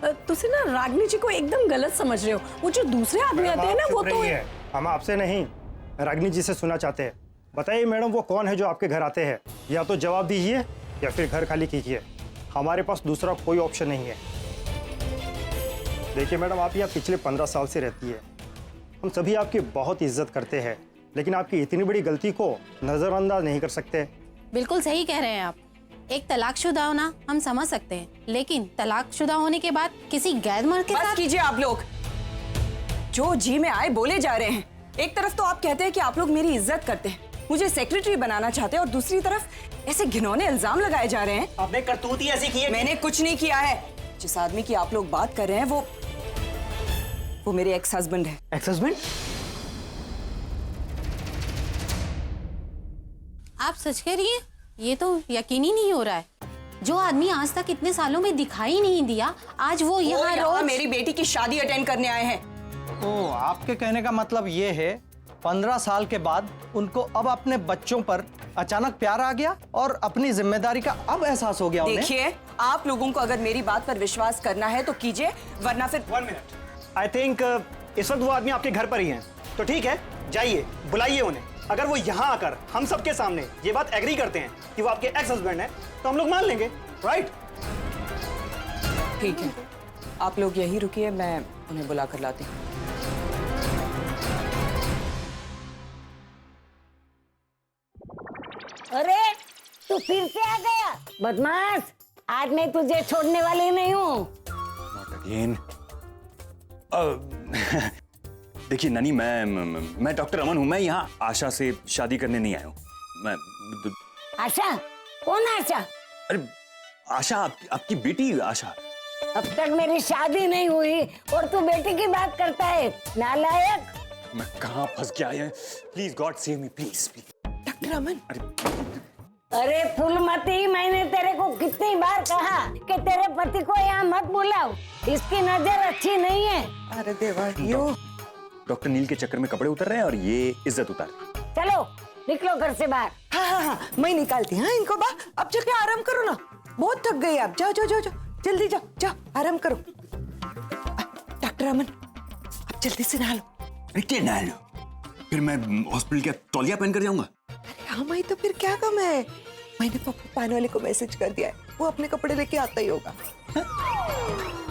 तुसी ना रागनी जी को एकदम गलत समझ रहे हो। वो जो दूसरे आदमी आते हैं ना वो तो हम आपसे नहीं रागनी जी से सुनना चाहते हैं। बताइए मैडम वो कौन है जो आपके घर आते हैं? या तो जवाब दीजिए या फिर घर खाली कीजिए। हमारे पास दूसरा कोई ऑप्शन नहीं है। देखिए मैडम आप यहाँ पिछले 15 साल से रहती है। हम सभी आपकी बहुत इज्जत करते हैं, लेकिन आपकी इतनी बड़ी गलती को नजरअंदाज नहीं कर सकते। बिल्कुल सही कह रहे हैं आप। एक तलाकशुदा होना हम समझ सकते हैं, लेकिन तलाकशुदा होने के बाद किसी गैर मर्द के साथ। बस कीजिए आप लोग, जो जी में आए बोले जा रहे हैं। एक तरफ तो आप कहते हैं कि आप लोग मेरी इज्जत करते हैं, मुझे सेक्रेटरी बनाना चाहते हैं, और दूसरी तरफ ऐसे घिनौने इल्जाम लगाए जा रहे हैं। आपने करतूत ही ऐसी की है। मैंने कुछ नहीं किया है। जिस आदमी की आप लोग बात कर रहे हैं वो मेरे एक्स हस्बैंड है। Ex husband? आप सच कह रही हैं? ये तो यकीन ही नहीं हो रहा है। जो आदमी आज तक इतने सालों में दिखाई नहीं दिया, आज वो यहाँ रोज मेरी बेटी की शादी अटेंड करने आए हैं। तो आपके कहने का मतलब ये है 15 साल के बाद उनको अब अपने बच्चों पर अचानक प्यार आ गया और अपनी जिम्मेदारी का अब एहसास हो गया उन्हें। देखिए आप लोगों को अगर मेरी बात पर विश्वास करना है तो कीजिए, वरना फिर 1 मिनट। आई थिंक इस वक्त वो आदमी आपके घर पर ही हैं। तो ठीक है, जाइए बुलाइए उन्हें। अगर वो यहाँ आकर हम सबके सामने ये बात एग्री करते हैं कि वो आपके एक्स हस्बैंड हैं, तो हम लोग मान लेंगे, राइट? ठीक है, आप लोग यही रुकिए, मैं उन्हें बुला कर लाती हूँ। अरे तू फिर से आ गया बदमाश, आज मैं तुझे छोड़ने वाली नहीं हूँ। देखिए ननी, मैं डॉक्टर अमन हूँ। मैं यहाँ आशा से शादी करने नहीं आया हूँ। मैं आशा? कौन आशा? अरे आशा आपकी बेटी आशा। अब तक मेरी शादी नहीं हुई और तू बेटी की बात करता है, नालायक। मैं कहाँ फंस गया है? Please God save me, please please. Doctor Aman, अरे फूलमती, मैंने तेरे को कितनी बार कहा कि तेरे पति को यहाँ मत बुलाओ, इसकी नजर अच्छी नहीं है। अरे देवा, यो डॉक्टर नील के चक्कर में कपड़े उतर रहे हैं और ये इज्जत उतार। चलो निकलो घर से बाहर। हाँ, मैं निकालती हूँ इनको बाहर। अब जाके आराम करो ना, बहुत थक गई आप। जाओ जाओ जाओ जाओ, जल्दी जाओ जाओ, आराम करो। डॉक्टर अमन, अब जल्दी से नहा लो। अरे क्या नहा लो? फिर मैं हॉस्पिटल का तौलिया पहन कर जाऊंगा? हाँ माई, तो फिर क्या कम है? मैंने पप्पू पान वाले को मैसेज कर दिया है, वो अपने कपड़े लेके आता ही होगा।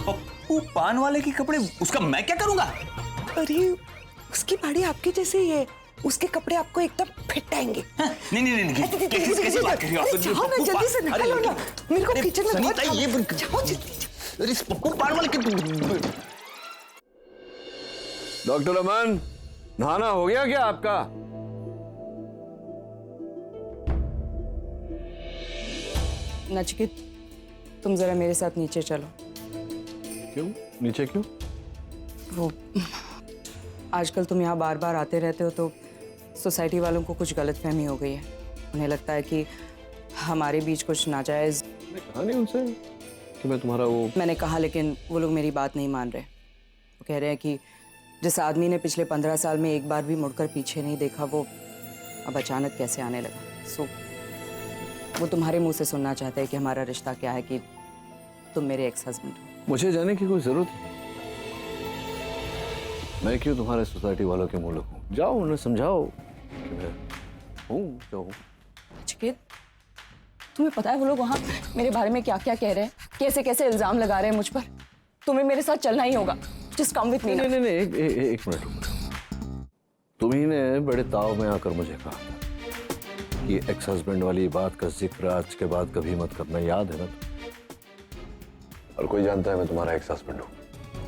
पप्पू पान वाले के कपड़े? उसका मैं क्या करूंगा? अरे उसकी बाड़ी आपकी जैसी ही है, उसके कपड़े आपको एकदम फिट आएंगे। नहीं कैसी बात कर रही हो आप? जाओ ना, जल्दी से नहा लो ना, मेरे को किचन में बहुत ये जाओ जल्दी। अरे पप्पू पान वाले के। डॉक्टर अमन, नहाना हो गया क्या आपका? नचिकेत, तुम जरा मेरे साथ नीचे चलो। क्यों नीचे क्यों? वो आजकल तुम यहाँ बार बार आते रहते हो तो सोसाइटी वालों को कुछ गलतफहमी हो गई है। उन्हें लगता है कि हमारे बीच कुछ नाजायज। मैंने कहा नहीं उनसे कि मैं तुम्हारा वो। मैंने कहा, लेकिन वो लोग मेरी बात नहीं मान रहे। वो कह रहे हैं कि जिस आदमी ने पिछले 15 साल में एक बार भी मुड़कर पीछे नहीं देखा, वो अब अचानक कैसे आने लगा। सो वो तुम्हारे मुंह से सुनना चाहते हैं कि हमारा रिश्ता क्या है, कि तुम मेरे एक्स हस्बैंड हो। मुझे जाने की कोई जरूरत नहीं। मैं क्यों तुम्हारे सोसाइटी वालों के मुंह लगूं? जाओ उन्हें समझाओ कि मैं हूँ जो हूँ। नचिकेत, तुम्हें पता है वो लोग वहाँ मेरे बारे में क्या क्या कह रहे हैं, कैसे कैसे इल्जाम लगा रहे हैं मुझ पर। तुम्हें मेरे साथ चलना ही होगा। जस्ट कम विद मी। नहीं एक मिनट। तुम्ही ने बड़े ताव में आकर मुझे कहा था कि एक्स हस्बैंड वाली बात का जिक्र आज के बाद कभी मत करना, याद है ना? और कोई जानता है मैं तुम्हारा एक्स हस्बैंड हूँ।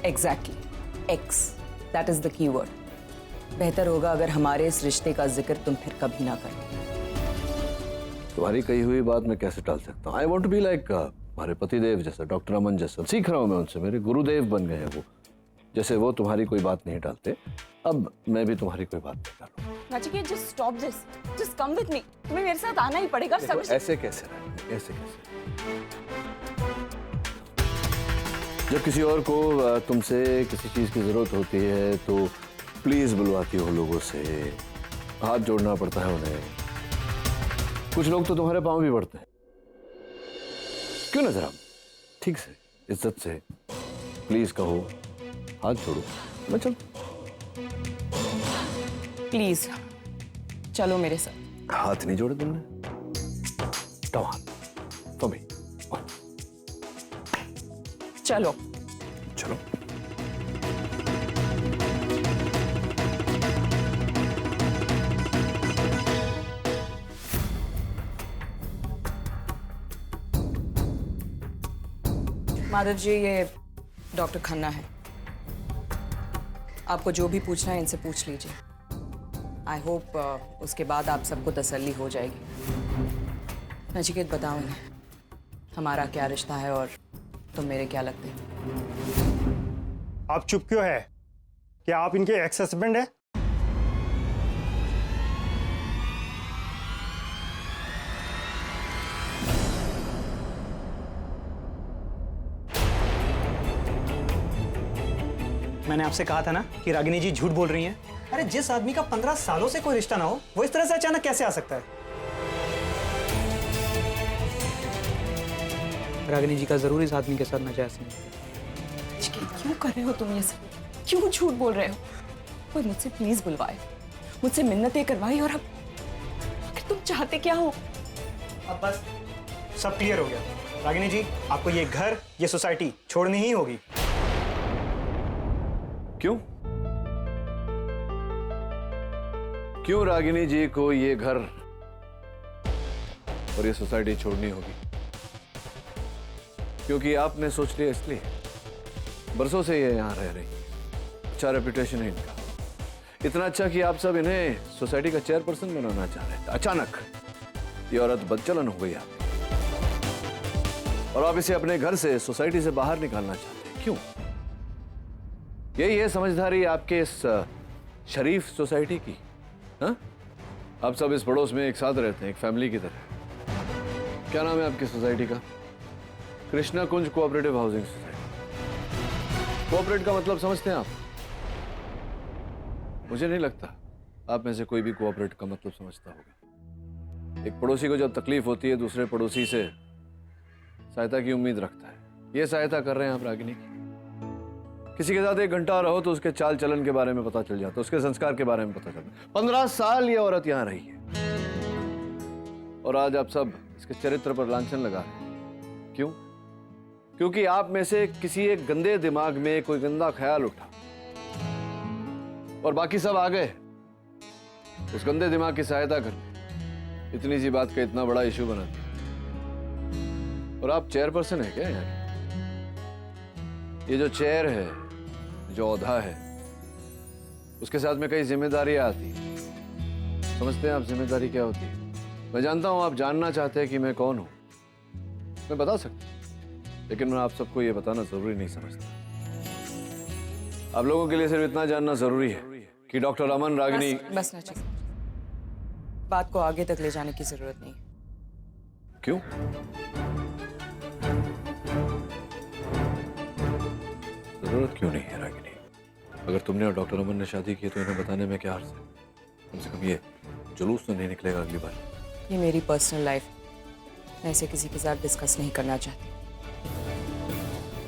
Exactly, x, that is the key word. बेहतर होगा अगर हमारे इस रिश्ते का जिक्र तुम फिर कभी ना करो। तुम्हारी कही हुई बात मैं कैसे टाल सकता हूँ? I want to be like हमारे पतिदेव जैसा, डॉक्टर अमन जैसा। सीख रहा हूँ मैं उनसे, मेरे गुरुदेव बन गए हैं वो। जैसे वो तुम्हारी कोई बात नहीं टालते, अब मैं भी तुम्हारी कोई बात नहीं टालूं। Nachiket, just stop this, just come with me. तुम्हें मेरे साथ आना ही पड़ेगा। समझ? ऐसे कैसे रहेंगे? ऐसे कैसे? जब किसी और को तुमसे किसी चीज की जरूरत होती है तो प्लीज बुलवाती हो लोगों से, हाथ जोड़ना पड़ता है उन्हें। कुछ लोग तो तुम्हारे पांव भी पड़ते हैं। क्यों ना जरा ठीक से, इज्जत से प्लीज कहो, हाथ छोड़ो, मैं चल। प्लीज चलो मेरे साथ। हाथ नहीं जोड़े तुमने? Come on, for me. चलो। चलो। माधव जी, ये डॉक्टर खन्ना है। आपको जो भी पूछना है इनसे पूछ लीजिए। आई होप उसके बाद आप सबको तसल्ली हो जाएगी। नचिकेत, बताओ इन्हें हमारा क्या रिश्ता है और तुम मेरे क्या लगते हैं। आप चुप क्यों है? क्या आप इनके एक्स हस्बैंड है? मैंने आपसे कहा था ना कि रागिनी जी झूठ बोल रही हैं। अरे जिस आदमी का 15 सालों से कोई रिश्ता ना हो, वो इस तरह से अचानक कैसे आ सकता है? रागिनी जी का जरूर इस आदमी के साथ नाजायज संबंध। नचिकेत, क्यों कर रहे हो तुम ये सब? क्यों झूठ बोल रहे हो? कोई मुझसे प्लीज बुलवाए, मुझसे मिन्नतें करवाई, और अब आखिर तुम चाहते क्या हो? अब बस सब क्लियर हो गया। रागिनी जी, आपको ये घर, ये सोसाइटी छोड़नी ही होगी। क्यों? क्यों रागिनी जी को ये घर और ये सोसाइटी छोड़नी होगी? क्योंकि आपने सोच लिया इसलिए? बरसों से ये यहां रह रही, अच्छा रेपुटेशन है इनका, इतना अच्छा कि आप सब इन्हें सोसाइटी का चेयरपर्सन बनाना चाह रहे हैं। अचानक ये औरत बदचलन हो गई आपकी, और आप इसे अपने घर से, सोसाइटी से बाहर निकालना चाहते हैं। क्यों? यही है समझदारी आपके इस शरीफ सोसाइटी की? हाँ? आप सब इस पड़ोस में एक साथ रहते हैं, एक फैमिली की तरह। क्या नाम है आपकी सोसाइटी का? कृष्णा कुंज कोऑपरेटिव हाउसिंग सोसाइटी। कोऑपरेट का मतलब समझते हैं आप? मुझे नहीं लगता आप में से कोई भी कोऑपरेट का मतलब समझता होगा। एक पड़ोसी को जब तकलीफ होती है, दूसरे पड़ोसी से सहायता की उम्मीद रखता है। ये सहायता कर रहे हैं आप रागिनी की। किसी के साथ 1 घंटा रहो तो उसके चाल चलन के बारे में पता चल जाता है, उसके संस्कार के बारे में पता चलता है। 15 साल ये औरत यहां रही है, और आज आप सब इसके चरित्र पर लांछन लगा रहे हैं। क्यों? क्योंकि आप में से किसी एक गंदे दिमाग में कोई गंदा ख्याल उठा, और बाकी सब आ गए उस गंदे दिमाग की सहायता करके इतनी सी बात का इतना बड़ा इशू बना दिया। और आप चेयरपर्सन है क्या यार? ये जो चेयर है, जो औधा है, उसके साथ में कई जिम्मेदारियां आती हैं। समझते हैं आप जिम्मेदारी क्या होती है? मैं जानता हूं आप जानना चाहते हैं कि मैं कौन हूं। मैं बता सकता हूं, लेकिन मैं आप सबको ये बताना जरूरी नहीं समझता। आप लोगों के लिए सिर्फ इतना जानना जरूरी है कि डॉक्टर अमन रागिनी। बस नचिकेत, बात को आगे तक ले जाने की जरूरत नहीं। क्यों? जरूरत क्यों नहीं है रागिनी? अगर तुमने और डॉक्टर अमन ने शादी की तो इन्हें बताने में क्या हर्ज है? कम से कम ये जुलूस तो नहीं निकलेगा अगली बार। ये मेरी पर्सनल लाइफ, मैं इसे किसी के साथ डिस्कस नहीं करना चाहती।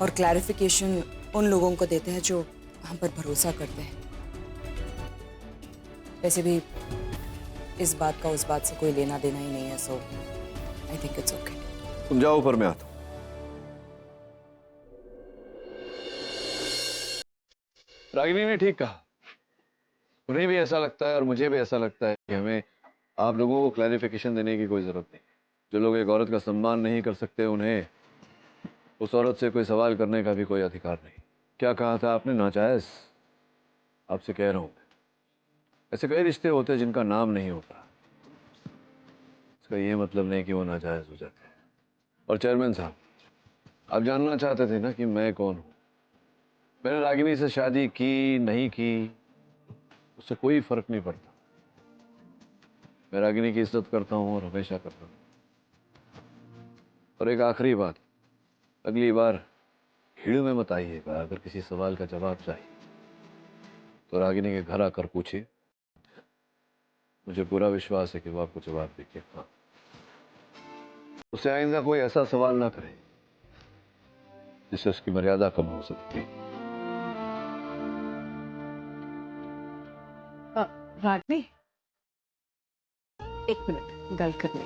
और क्लैरिफिकेशन उन लोगों को देते हैं जो हम पर भरोसा करते हैं। वैसे भी इस बात का उस बात से कोई लेना देना ही नहीं है, सो आई थिंक इट्स ओके। तुम जाओ, ऊपर मैं आता हूं। रागिनी ने ठीक कहा, उन्हें भी ऐसा लगता है और मुझे भी ऐसा लगता है कि हमें आप लोगों को क्लैरिफिकेशन देने की कोई जरूरत नहीं। जो लोग एक औरत का सम्मान नहीं कर सकते, उन्हें उस औरत से कोई सवाल करने का भी कोई अधिकार नहीं। क्या कहा था आपने? नाजायज? आपसे कह रहा हूं, ऐसे कई रिश्ते होते हैं जिनका नाम नहीं होता, इसका ये मतलब नहीं कि वो नाजायज हो जाते हैं। और चेयरमैन साहब, आप जानना चाहते थे ना कि मैं कौन हूं। मैंने रागिनी से शादी की नहीं की, उससे कोई फर्क नहीं पड़ता। मैं रागिनी की इज्जत करता हूं और हमेशा करता हूं। और एक आखिरी बात, अगली बार भीड़ में मत आइएगा। अगर किसी सवाल का जवाब चाहिए तो रागिनी के घर आकर पूछिए, मुझे पूरा विश्वास है कि वो आपको जवाब देंगे। हाँ, उससे आइंदा कोई ऐसा सवाल ना करे जिससे उसकी मर्यादा कम हो सकती है। रागनी, एक मिनट गल करनी।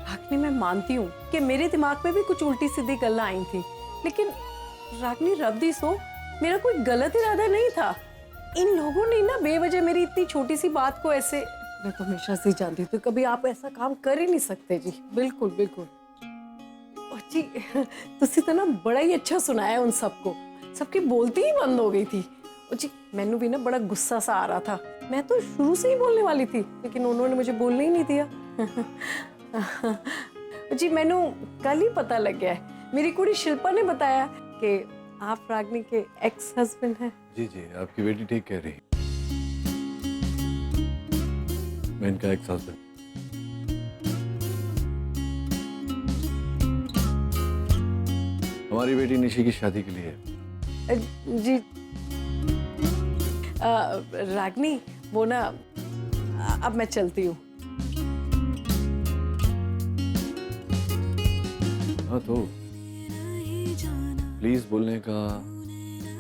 रागनी, मैं मानती हूँ कि मेरे दिमाग में भी कुछ उल्टी सीधी गल्ला आई थी, लेकिन रागनी रब दी सो मेरा कोई गलत इरादा नहीं था। इन लोगों ने ना बेवजह मेरी इतनी छोटी सी बात को ऐसे, मैं तो हमेशा से जानती थी कभी आप ऐसा काम कर ही नहीं सकते जी। बिल्कुल बिल्कुल। और जी तुसी तो ना बड़ा ही अच्छा सुनाया उन सबको, सबकी बोलती ही बंद हो गई थी। और जी मैनू भी ना बड़ा गुस्सा सा आ रहा था, मैं तो शुरू से ही बोलने वाली थी, लेकिन उन्होंने मुझे बोलने ही नहीं दिया। जी मैनू कल ही पता लग गया है, मेरी कुड़ी शिल्पा ने बताया कि आप रागनी के एक्स हस्बैंड हैं। जी जी, आपकी बेटी ठीक कह रही है। मैं इनका एक्स हस्बैंड। हमारी बेटी निशी की शादी के लिए। जी रागनी, वो ना अब मैं चलती हूँ। हाँ तो प्लीज बोलने का,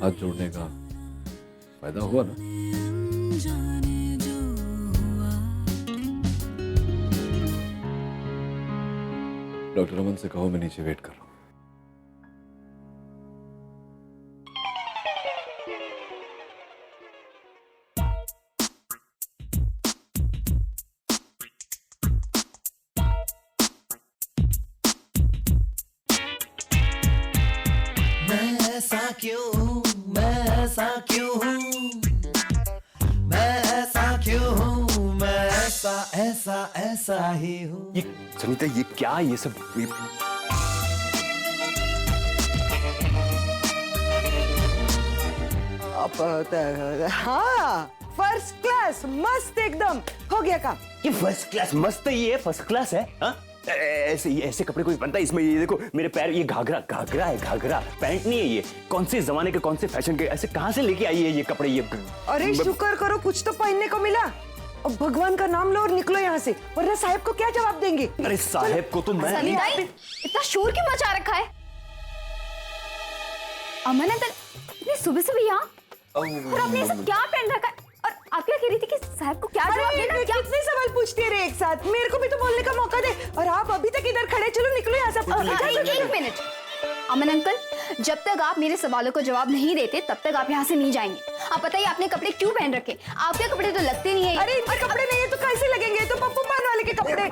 हाथ जोड़ने का फायदा हुआ ना। डॉक्टर अमन से कहो मैं नीचे वेट कर रहा हूँ। ऐसा ही हूँ। ये सनीता, ये क्या ये सब हाँ, फर्स्ट क्लास, मस्त एकदम, हो गया काम। ये फर्स्ट क्लास मस्त है, ये फर्स्ट क्लास है। हाँ ऐसे कपड़े कोई बनता है? इसमें ये देखो मेरे पैर, ये घाघरा है, घाघरा पैंट नहीं है। ये कौन से जमाने के, कौन से फैशन के, ऐसे कहाँ से लेके आई है ये कपड़े? ये अरे शुक्र करो कुछ तो पहनने को मिला। अब भगवान का नाम लो और निकलो यहाँ से, वरना साहब को क्या जवाब देंगे? अरे साहब को तो मैं इतना शोर क्यों मचा रखा है? अमन अंकल इतनी सुबह सुबह यहाँ, और आपने ये सब क्या पहन रखा है? और आप क्या कह रही थी कि साहब को क्या जवाब देना? क्या कितने सवाल पूछती है रे एक साथ? मेरे को भी तो बोलने का मौका दे। और आप अभी तक इधर खड़े, चलो निकलो यहाँ से। एक मिनट अमन अंकल, जब तक आप मेरे सवालों को जवाब नहीं देते तब तक आप यहाँ से नहीं जाएंगे। आप बताइए आपने कपड़े क्यों पहन रखे? आपके कपड़े तो लगते नहीं है। अरे इनके कपड़े नहीं है तो कैसे लगेंगे? तो पप्पू पान वाले के कपड़े।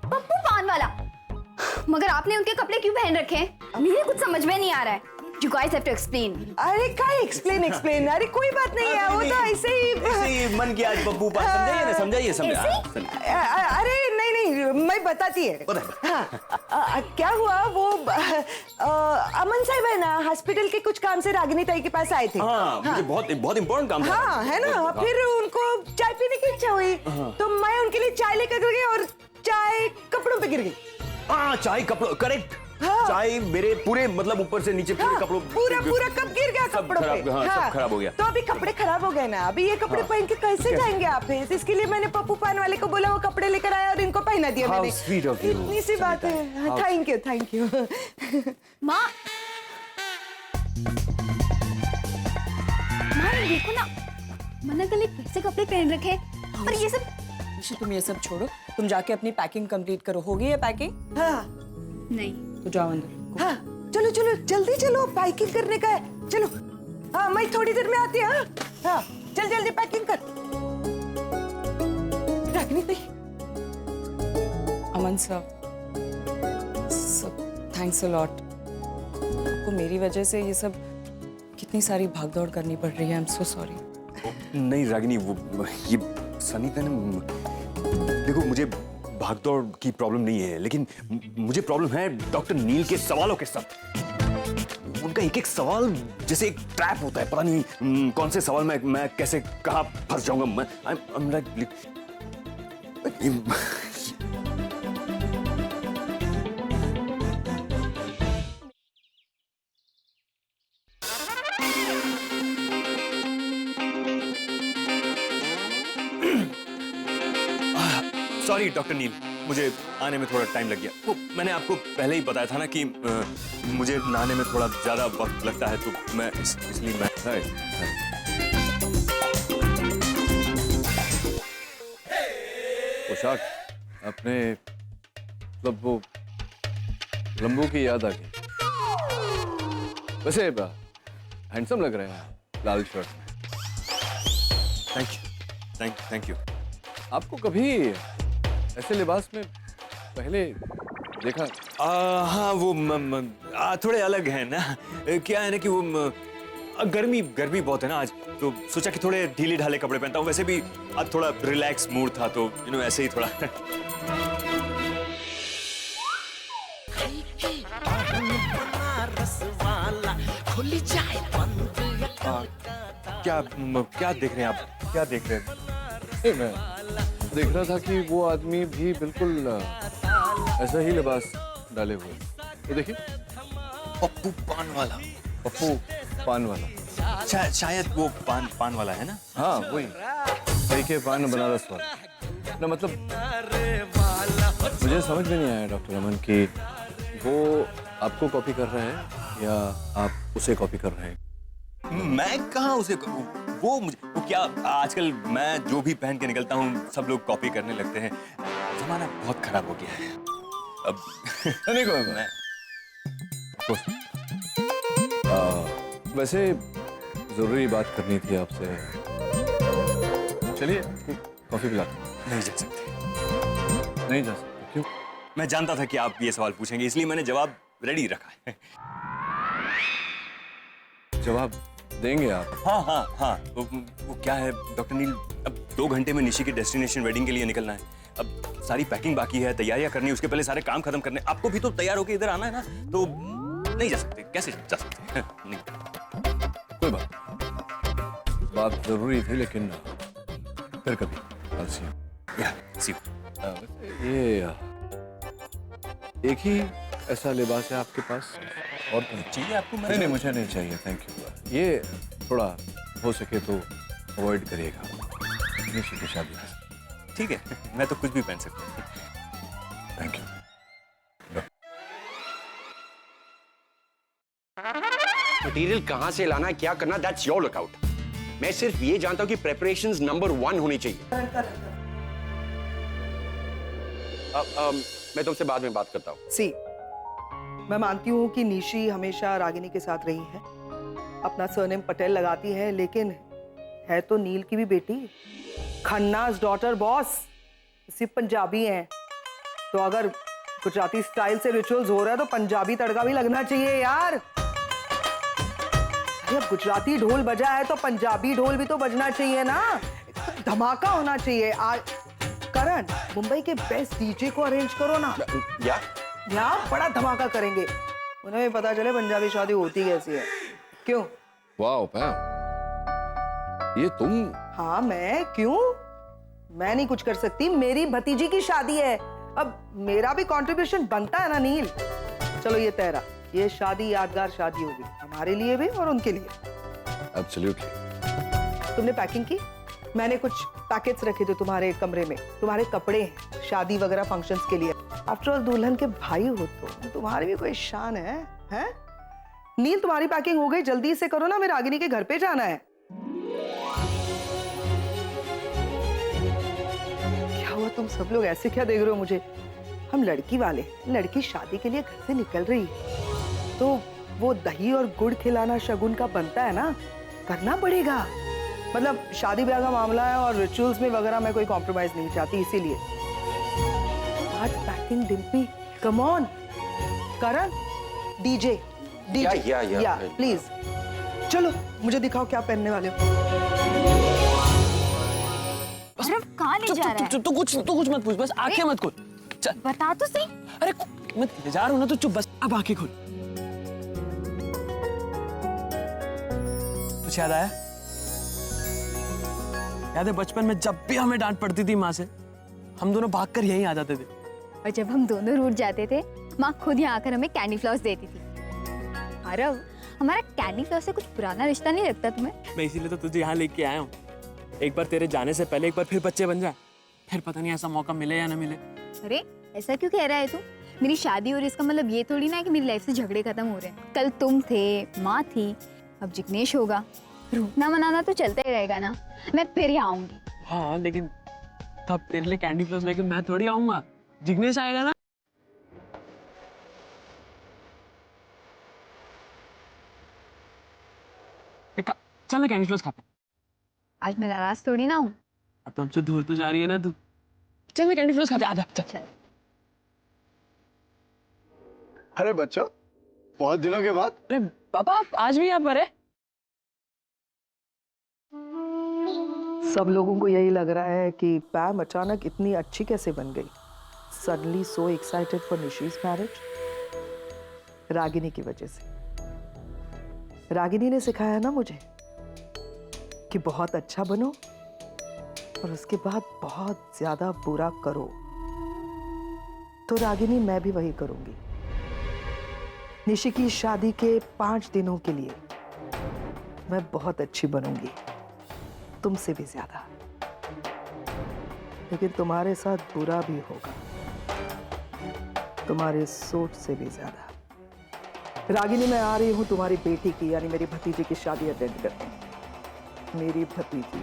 पप्पू पान वाला? मगर आपने उनके कपड़े क्यों पहन रखे हैं? मुझे कुछ समझ में नहीं आ रहा है। You guys have to explain. अरे क्या एक्सप्लेन? अरे कोई बात नहीं है, वो तो ऐसे ही मन किया आज बब्बू पास। समझाइए। अरे नहीं, मैं बताती है। हाँ, क्या हुआ, वो अमन साहब है ना, हॉस्पिटल के कुछ काम से रागिनी ताई के पास आए थे। हाँ, मुझे बहुत इम्पोर्टेंट काम था। हाँ है ना, फिर उनको चाय पीने की इच्छा हुई, तो मैं उनके लिए चाय लेकर गई और चाय कपड़ों पे गिर गई। हाँ, चाय कपड़ों, करेक्ट। हाँ। चाय मेरे पूरे मतलब ऊपर से नीचे पूरे कपड़ों, पूरा कप गिर गया कपड़ों पे। हाँ, सब खराब हो गया। तो अभी कपड़े खराब हो गए ना, अभी ये कपड़े पहन के कैसे जाएंगे आप? इसके लिए मैंने पप्पू पान वाले को बोला, वो कपड़े लेकर आया और इनको पहना दिया मैंने। इतनी सी बात है। Thank you. माँ देखो ना, मना गले कैसे कपड़े पहन रखे हैं। और ये सब तुम ये सब छोड़ो, तुम जाके अपनी पैकिंग कंप्लीट करो। हो गई है पैकिंग? हाँ नहीं तो जाओ अंदर। हाँ, चलो जल्दी चलो, पैकिंग करने का है। चलो, हाँ मैं थोड़ी देर में आती हूँ। हाँ जल्दी पैकिंग कर। रागिनी भाई, अमन सर, थैंक्स अ लॉट। आपको मेरी वजह से ये सब कितनी सारी भागदौड़ करनी पड़ रही है। I am so sorry. नहीं रागिनी, वो ये सनीता ने, देखो मुझे भागदौड़ की प्रॉब्लम नहीं है, लेकिन मुझे प्रॉब्लम है डॉक्टर नील के सवालों के साथ। उनका एक सवाल जैसे एक ट्रैप होता है, पता नहीं कौन से सवाल में मैं कैसे कहाँ फंस जाऊंगा। मैं I'm like, सॉरी डॉक्टर नील, मुझे आने में थोड़ा टाइम लग गया। वो मैंने आपको पहले ही बताया था ना कि मुझे नहाने में थोड़ा ज्यादा वक्त लगता है, तो मैं इसलिए मैं पोशाक अपने मतलब वो लंबू की याद आ गई। वैसे हैंडसम लग रहे हैं लाल शर्ट में। Thank you. आपको कभी ऐसे लिबास में पहले देखा? हाँ, वो थोड़े अलग है ना। क्या है ना कि वो गर्मी बहुत है ना आज, तो सोचा कि थोड़े ढीले ढाले कपड़े पहनता हूँ। वैसे भी आज थोड़ा रिलैक्स मूड था, तो ऐसे ही थोड़ा क्या देख रहे हैं आप? क्या देख रहे हैं? मैं देख रहा था कि वो आदमी भी बिल्कुल ऐसा ही लिबास डाले हुए। ये देखिए, पप्पू पान वाला। पप्पू पान वाला, शायद वो पान वाला है ना? हाँ वही, वही के पान बनारस वाला ना। मतलब मुझे समझ में नहीं आया डॉक्टर रमन कि वो आपको कॉपी कर रहे हैं या आप उसे कॉपी कर रहे हैं। मैं कहाँ उसे वो क्या, आजकल मैं जो भी पहन के निकलता हूँ सब लोग कॉपी करने लगते हैं। जमाना बहुत खराब हो गया है अब। नहीं कोई मैं वैसे जरूरी बात करनी थी आपसे। चलिए कॉफी पिला। नहीं जा सकते। नहीं जा सकते? क्यों? मैं जानता था कि आप ये सवाल पूछेंगे, इसलिए मैंने जवाब रेडी रखा है। जवाब देंगे आप? हाँ। वो क्या है डॉक्टर नील, अब 2 घंटे में निशी की डेस्टिनेशन वेडिंग के लिए निकलना है। अब सारी पैकिंग बाकी है, तैयारियां करनी है, उसके पहले सारे काम खत्म करने। आपको भी तो तैयार होकर इधर आना है ना, तो नहीं जा सकते। कैसे जा सकते? नहीं। कोई बात जरूरी थी, लेकिन फिर कभी। ये एक ही ऐसा लिबास है आपके पास और तो नहीं चाहिए आपको? नहीं, मुझे नहीं चाहिए, थैंक यू। ये थोड़ा हो सके तो अवॉइड करिएगा निशी की शादी में। ठीक है, मैं तो कुछ भी पहन सकता हूँ। Thank you. मटेरियल कहाँ से लाना, क्या करना, दैट्स योर लुकआउट। मैं सिर्फ ये जानता हूँ कि प्रेपरेशंस नंबर 1 होनी चाहिए। मैं तुमसे बाद में बात करता हूँ। सी, मैं मानती हूँ कि निशी हमेशा रागिनी के साथ रही है, अपना सरनेम पटेल लगाती है, लेकिन है तो नील की भी बेटी, खन्ना's डॉटर बॉस। सिर्फ पंजाबी हैं, तो अगर गुजराती स्टाइल से रिचुअल्स हो रहा है तो पंजाबी तड़का भी लगना चाहिए यार। जब गुजराती ढोल बजा है तो पंजाबी ढोल भी तो बजना चाहिए ना, धमाका होना चाहिए। करण, मुंबई के बेस्ट डीजे को अरेंज करो ना यार, बड़ा धमाका करेंगे। उन्हें भी पता चले पंजाबी शादी होती कैसी है। क्यों? वाओ पैम, ये तुम? हाँ मैं, क्यों? मैं नहीं कुछ कर सकती, मेरी भतीजी की शादी है, अब मेरा भी कंट्रीब्यूशन बनता है ना नील। चलो ये तय रहा, ये शादी यादगार शादी होगी, हमारे लिए भी और उनके लिए। एब्सोल्युटली। तुमने पैकिंग की? मैंने कुछ पैकेट्स रखे थे तुम्हारे कमरे में, तुम्हारे कपड़े हैं शादी वगैरह फंक्शंस के लिए। आफ्टर ऑल दुल्हन के भाई हो तो तुम्हारी भी कोई शान है, हैं? नील तुम्हारी पैकिंग हो गई, जल्दी से करो ना, मेरे रागिनी के घर पे जाना है। क्या हुआ, तुम सब लोग ऐसे क्या देख रहे हो मुझे? हम लड़की वाले, लड़की शादी के लिए घर से निकल रही है तो वो दही और गुड़ खिलाना शगुन का बनता है ना, करना पड़ेगा। मतलब शादी ब्याह का मामला है और रिचुअल्स में वगैरह मैं कोई कॉम्प्रोमाइज नहीं चाहती, इसीलिए। Packing Dimpy, come on. Karan, DJ या प्लीज चलो, मुझे दिखाओ क्या पहनने वाले हो। कहाँ ले जा रहा है? तू कुछ मत पूछ, बस आंखें मत खोल। बता तो सही। अरे मैं जा रहा हूँ ना, तो चुप, बस अब आंखें खोल। कुछ याद आया? याद है बचपन में जब भी हमें डांट पड़ती थी माँ से, हम दोनों भागकर यहीं आ जाते थे। और जब हम दोनों रूठ जाते थे, माँ खुद यहाँ आकर हमें कैंडी फ्लावर्स देती थी। आरव, हमारा कैंडी फ्लावर से कुछ पुराना रिश्ता नहीं लगता तुम्हें? मैं इसीलिए तो तुझे यहाँ लेके आया हूँ। एक बार तेरे जाने से पहले एक बार फिर बच्चे बन जाए, फिर पता नहीं ऐसा मौका मिले या ना मिले। अरे ऐसा क्यों कह रहा है तू? मेरी शादी हो रही इसका मतलब ये थोड़ी ना है कि मेरी लाइफ से झगड़े खत्म हो रहे हैं। कल तुम थे, माँ थी, अब जिग्नेश होगा। रूठना मनाना तो चलता ही रहेगा ना। मैं फिर ही आऊंगी। हाँ लेकिन तब तेरे लिए कैंडी फ्लॉस लेके मैं थोड़ी आऊंगा, जिग्नेश आएगा ना। चल ना कैंडी फ्लॉस खाते हैं। आज मैं नाराज थोड़ी ना हूँ। अब तो हमसे दूर तो जा रही है ना तू। चल ना कैंडी फ्लॉस खाते हैं, आजा चल। अरे बच्चों, बहुत दिनों के बाद। अरे पापा आप आज भी यहाँ पर है? सब लोगों को यही लग रहा है कि पैम अचानक इतनी अच्छी कैसे बन गई। Suddenly so excited for Nishi's marriage. Ragini की वजह से। रागिनी ने सिखाया ना मुझे कि बहुत अच्छा बनो और उसके बाद बहुत ज्यादा बुरा करो। तो रागिनी मैं भी वही करूंगी। निशी की शादी के 5 दिनों के लिए मैं बहुत अच्छी बनूंगी, तुमसे भी ज्यादा। लेकिन तुम्हारे साथ बुरा भी होगा, तुम्हारे सोच से भी ज्यादा। रागिनी मैं आ रही हूं तुम्हारी बेटी की यानी मेरी भतीजी की शादी अटेंड करने। मेरी भतीजी